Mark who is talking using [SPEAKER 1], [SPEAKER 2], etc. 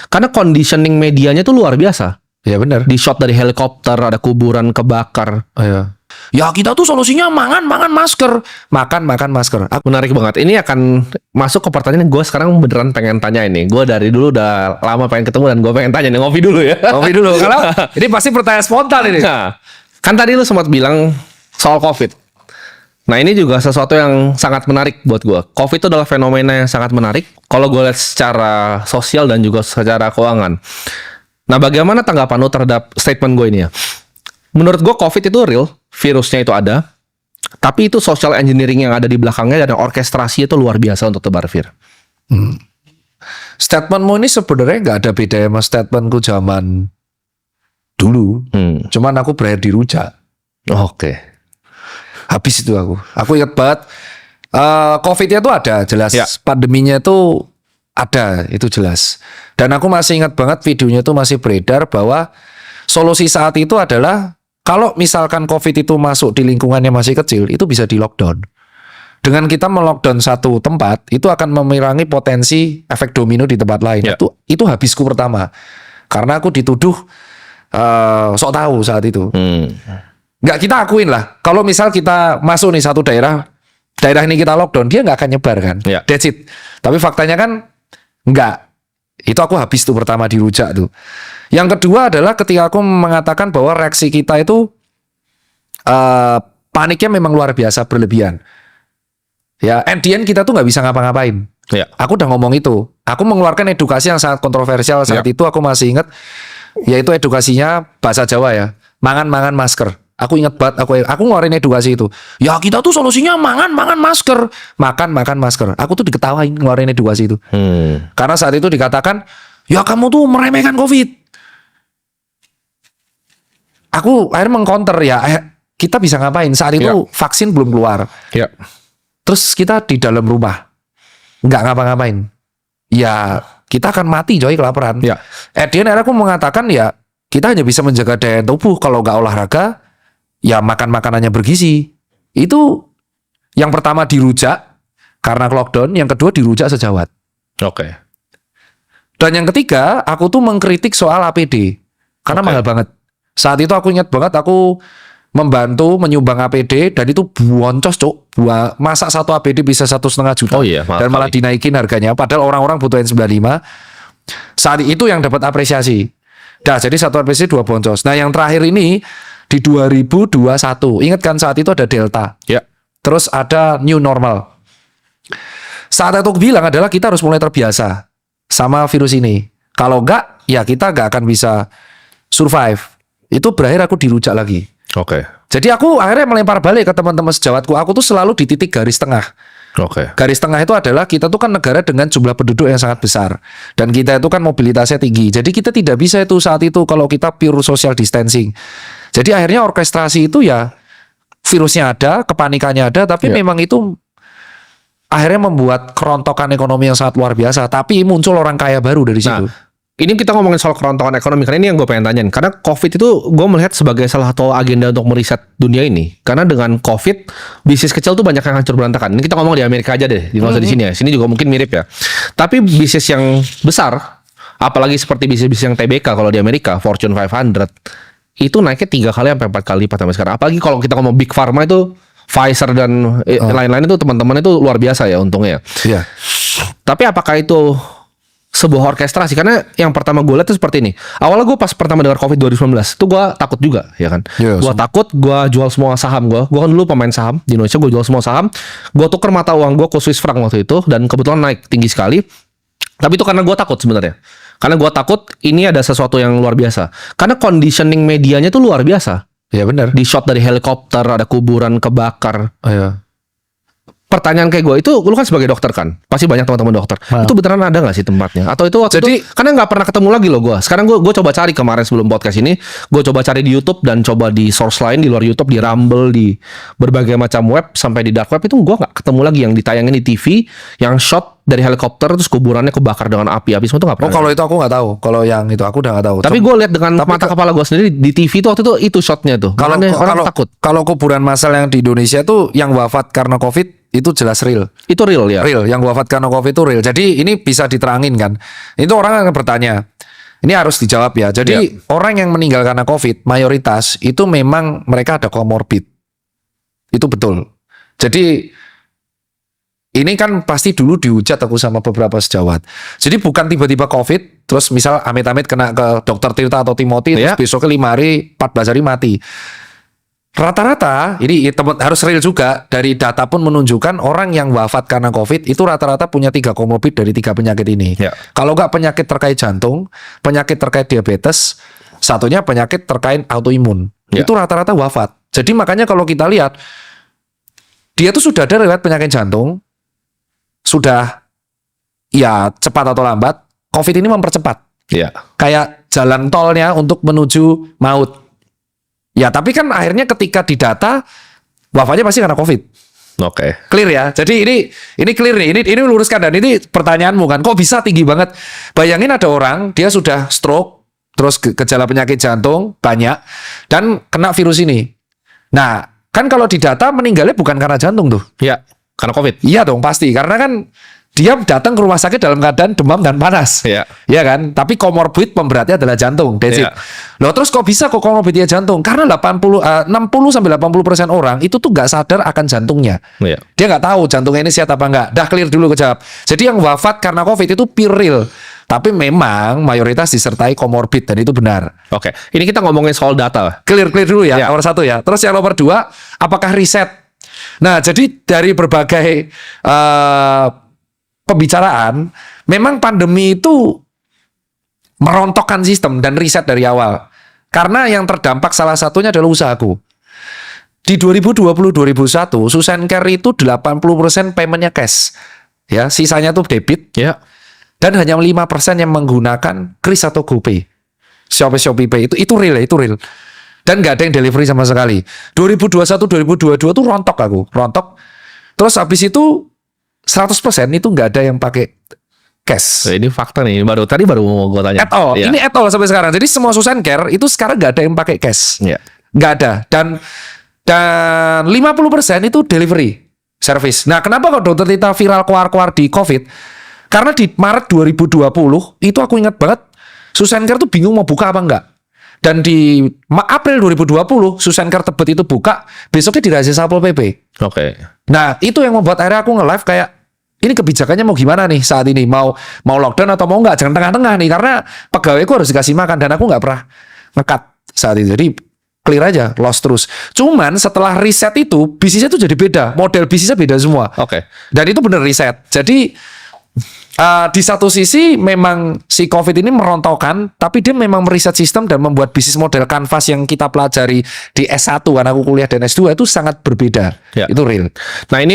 [SPEAKER 1] Karena conditioning medianya tuh luar biasa.
[SPEAKER 2] Ya benar.
[SPEAKER 1] Di shot dari helikopter, ada kuburan kebakar.
[SPEAKER 2] Iya. Ya kita tuh solusinya makan masker. Makan masker.
[SPEAKER 1] Menarik banget. Ini akan masuk ke pertanyaan yang gue sekarang beneran pengen tanya ini. Gue dari dulu udah lama pengen ketemu dan gue pengen tanya nih, ngopi dulu ya.
[SPEAKER 2] Ngopi dulu. Kalau ini pasti pertanyaan spontan ini.
[SPEAKER 1] Nah, kan tadi lu sempat bilang soal COVID. Nah ini juga sesuatu yang sangat menarik buat gue. COVID itu adalah fenomena yang sangat menarik. Kalau gue lihat secara sosial dan juga secara keuangan. Nah bagaimana tanggapan lu terhadap statement gue ini ya? Menurut gue COVID itu real, virusnya itu ada. Tapi itu social engineering yang ada di belakangnya dan orkestrasi itu luar biasa untuk tebar vir.
[SPEAKER 2] Statementmu ini sebenarnya nggak ada beda sama statementku zaman dulu. Cuman aku berakhir di rujak.
[SPEAKER 1] Oke.
[SPEAKER 2] Habis itu aku. Aku ingat banget. COVID-nya tuh ada jelas.
[SPEAKER 1] Ya.
[SPEAKER 2] Pandeminya itu ada, itu jelas. Dan aku masih ingat banget videonya tuh masih beredar bahwa solusi saat itu adalah kalau misalkan COVID itu masuk di lingkungannya masih kecil, itu bisa di lockdown. Dengan kita melockdown satu tempat, itu akan mengurangi potensi efek domino di tempat lain.
[SPEAKER 1] Ya.
[SPEAKER 2] Itu habisku pertama. Karena aku dituduh sok tahu saat itu. Nggak, kita akuin lah. Kalau misal kita masuk nih satu daerah ini kita lockdown, dia nggak akan nyebar kan.
[SPEAKER 1] Ya.
[SPEAKER 2] That's it. Tapi faktanya kan nggak. Itu aku habis tuh pertama dirujak tuh. Yang kedua adalah ketika aku mengatakan bahwa reaksi kita itu paniknya memang luar biasa berlebihan. Ya, and the end kita tuh nggak bisa ngapa-ngapain.
[SPEAKER 1] Ya.
[SPEAKER 2] Aku udah ngomong itu. Aku mengeluarkan edukasi yang sangat kontroversial saat itu. Aku masih ingat, yaitu edukasinya bahasa Jawa ya. Mangan masker. Aku ingat banget, aku ngeluarin edukasi itu. Ya kita tuh solusinya makan masker. Makan masker. Aku tuh diketawain ngeluarin edukasi itu. Karena saat itu dikatakan, ya kamu tuh meremehkan COVID. Aku akhirnya mengcounter ya, kita bisa ngapain? Saat itu vaksin belum keluar.
[SPEAKER 1] Ya.
[SPEAKER 2] Terus kita di dalam rumah, nggak ngapa-ngapain. Ya kita akan mati coy kelaparan.
[SPEAKER 1] Ya.
[SPEAKER 2] Akhirnya aku mengatakan ya kita hanya bisa menjaga daya tubuh kalau nggak olahraga. Ya makan makanannya bergizi. Itu yang pertama dirujak karena lockdown, yang kedua dirujak sejawat.
[SPEAKER 1] Oke.
[SPEAKER 2] Dan yang ketiga, aku tuh mengkritik soal APD karena mahal banget. Saat itu aku ingat banget aku membantu menyumbang APD dan itu boncos cuk. Masa satu APD bisa 1,5 juta.
[SPEAKER 1] Oh iya, mahal
[SPEAKER 2] dan malah
[SPEAKER 1] kali.
[SPEAKER 2] dinaikin harganya. Padahal orang-orang butuh N95. Saat itu yang dapat apresiasi. Nah, jadi satu apresiasi 2 boncos. Nah, yang terakhir ini di 2021. Ingat kan saat itu ada Delta.
[SPEAKER 1] Ya.
[SPEAKER 2] Terus ada new normal. Saat itu aku bilang adalah kita harus mulai terbiasa sama virus ini. Kalau enggak, ya kita enggak akan bisa survive. Itu berakhir aku dirujak lagi.
[SPEAKER 1] Oke.
[SPEAKER 2] Jadi aku akhirnya melempar balik ke teman-teman sejawatku. Aku tuh selalu di titik garis tengah.
[SPEAKER 1] Oke.
[SPEAKER 2] Garis tengah itu adalah kita tuh kan negara dengan jumlah penduduk yang sangat besar. Dan kita itu kan mobilitasnya tinggi. Jadi kita tidak bisa itu saat itu kalau kita pure social distancing. Jadi akhirnya orkestrasi itu ya virusnya ada, kepanikannya ada. Tapi memang itu akhirnya membuat kerontokan ekonomi yang sangat luar biasa. Tapi muncul orang kaya baru dari situ.
[SPEAKER 1] Ini kita ngomongin soal kerontokan ekonomi, karena ini yang gue pengen tanyain. Karena COVID itu gue melihat sebagai salah satu agenda untuk meriset dunia ini. Karena dengan COVID, bisnis kecil tuh banyak yang hancur berantakan. Ini kita ngomong di Amerika aja deh, di di sini ya. Sini juga mungkin mirip ya. Tapi bisnis yang besar, apalagi seperti bisnis-bisnis yang TBK kalau di Amerika, Fortune 500, itu naiknya 3 kali sampai 4 kali lipat sampai sekarang. Apalagi kalau kita ngomong Big Pharma itu, Pfizer dan lain-lain itu teman-teman itu luar biasa ya untungnya.
[SPEAKER 2] Iya.
[SPEAKER 1] Tapi apakah itu sebuah orkestrasi? Karena yang pertama gue lihat itu seperti ini. Awalnya gue pas pertama dengar COVID 2019 itu gue takut juga, ya kan. Gue takut, gue jual semua saham gue. Gue kan dulu pemain saham di Indonesia, gue jual semua saham. Gue tuker mata uang gue ke Swiss franc waktu itu dan kebetulan naik tinggi sekali. Tapi itu karena gue takut sebenarnya. Karena gue takut ini ada sesuatu yang luar biasa. Karena conditioning medianya tuh luar biasa.
[SPEAKER 2] Ya benar.
[SPEAKER 1] Di shot dari helikopter, ada kuburan kebakar.
[SPEAKER 2] Iya.
[SPEAKER 1] Pertanyaan kayak gue itu, lu kan sebagai dokter kan, pasti banyak teman-teman dokter. Itu beneran ada nggak sih tempatnya? Atau itu waktu itu karena nggak pernah ketemu lagi loh gue. Sekarang gue coba cari kemarin sebelum podcast ini, gue coba cari di YouTube dan coba di source lain di luar YouTube, di Rumble, di berbagai macam web sampai di dark web itu gue nggak ketemu lagi yang ditayangin di TV, yang shot dari helikopter terus kuburannya kebakar dengan api semua itu nggak pernah.
[SPEAKER 2] Oh kalau itu aku nggak tahu. Kalau yang itu aku udah nggak tahu.
[SPEAKER 1] Tapi gue lihat dengan mata kepala gue sendiri di TV itu waktu itu shotnya tuh. Kalau orang takut.
[SPEAKER 2] Kalau kuburan massal yang di Indonesia tuh yang wafat karena COVID itu jelas real.
[SPEAKER 1] Itu real ya.
[SPEAKER 2] Real, yang wafat karena COVID itu real. Jadi ini bisa diterangin kan. Itu orang akan bertanya. Ini harus dijawab ya. Jadi orang yang meninggal karena COVID mayoritas itu memang mereka ada komorbid. Itu betul. Jadi ini kan pasti dulu dihujat aku sama beberapa sejawat. Jadi bukan tiba-tiba COVID, terus misal amit-amit kena ke dokter Tirta atau Timothy, terus besoknya 5 hari, 14 hari mati. Rata-rata, ini harus real juga, dari data pun menunjukkan orang yang wafat karena COVID itu rata-rata punya 3 komorbid dari 3 penyakit ini.
[SPEAKER 1] Ya.
[SPEAKER 2] Kalau nggak penyakit terkait jantung, penyakit terkait diabetes, satunya penyakit terkait autoimun.
[SPEAKER 1] Ya.
[SPEAKER 2] Itu rata-rata wafat. Jadi makanya kalau kita lihat, dia tuh sudah ada riwayat penyakit jantung, sudah ya cepat atau lambat, COVID ini mempercepat.
[SPEAKER 1] Iya.
[SPEAKER 2] Kayak jalan tolnya untuk menuju maut. Ya, tapi kan akhirnya ketika didata wafatnya pasti karena COVID.
[SPEAKER 1] Oke.
[SPEAKER 2] Clear ya. Jadi ini clear nih. Ini luruskan, dan ini pertanyaanmu kan. Kok bisa tinggi banget? Bayangin ada orang dia sudah stroke, terus gejala penyakit jantung banyak dan kena virus ini. Nah, kan kalau didata meninggalnya bukan karena jantung tuh.
[SPEAKER 1] Iya, karena COVID.
[SPEAKER 2] Iya dong, pasti. Karena kan dia datang ke rumah sakit dalam keadaan demam dan panas.
[SPEAKER 1] Iya.
[SPEAKER 2] Iya kan? Tapi komorbid pemberatnya adalah jantung. That's it.
[SPEAKER 1] Iya.
[SPEAKER 2] Loh, terus kok bisa kok komorbidnya jantung? Karena 60 sampai 80% orang itu tuh nggak sadar akan jantungnya.
[SPEAKER 1] Iya.
[SPEAKER 2] Dia nggak tahu jantungnya ini sehat apa enggak. Dah clear dulu kejawab. Jadi yang wafat karena COVID itu pure real. Tapi memang mayoritas disertai komorbid, dan itu benar.
[SPEAKER 1] Oke. Ini kita ngomongin soal data.
[SPEAKER 2] Clear dulu ya,
[SPEAKER 1] Ya.
[SPEAKER 2] nomor 1 ya. Terus yang nomor 2, apakah riset? Nah, jadi dari berbagai pembicaraan, memang pandemi itu merontokkan sistem dan riset dari awal. Karena yang terdampak salah satunya adalah usahaku. Di 2020-2021, Susan Care itu 80% paymentnya cash. Ya, sisanya tuh debit.
[SPEAKER 1] Ya.
[SPEAKER 2] Dan hanya 5% yang menggunakan Kris atau GoPay. Shopee Pay itu real ya, itu real. Dan nggak ada yang delivery sama sekali. 2021-2022 tuh rontok aku, rontok. Terus habis itu 100% itu nggak ada yang pakai cash.
[SPEAKER 1] Ini fakta nih, baru mau gue tanya.
[SPEAKER 2] At all.
[SPEAKER 1] Iya.
[SPEAKER 2] Ini at all sampai sekarang. Jadi semua Susan Care itu sekarang nggak ada yang pakai cash.
[SPEAKER 1] Iya.
[SPEAKER 2] Nggak ada. Dan 50% itu delivery service. Nah, kenapa kok dokter Tita viral keluar-keluar di COVID? Karena di Maret 2020 itu aku ingat banget, Susan Care tuh bingung mau buka apa enggak. Dan di April 2020 Susan Care Tebet itu buka, besoknya dirahasi Satpol PP.
[SPEAKER 1] Oke.
[SPEAKER 2] Nah, itu yang membuat akhirnya aku nge-live kayak, ini kebijakannya mau gimana nih saat ini? Mau lockdown atau mau enggak? Jangan tengah-tengah nih, karena pegawaiku harus dikasih makan dan aku nggak pernah nge-cut saat itu. Jadi clear aja, loss terus. Cuman setelah riset itu, bisnisnya tuh jadi beda. Model bisnisnya beda semua.
[SPEAKER 1] Oke.
[SPEAKER 2] Dan itu bener riset. Jadi di satu sisi memang si COVID ini merontokkan, tapi dia memang meriset sistem dan membuat bisnis model kanvas yang kita pelajari di S1 kan aku kuliah dan S2 itu sangat berbeda.
[SPEAKER 1] Ya.
[SPEAKER 2] Itu real.
[SPEAKER 1] Nah, ini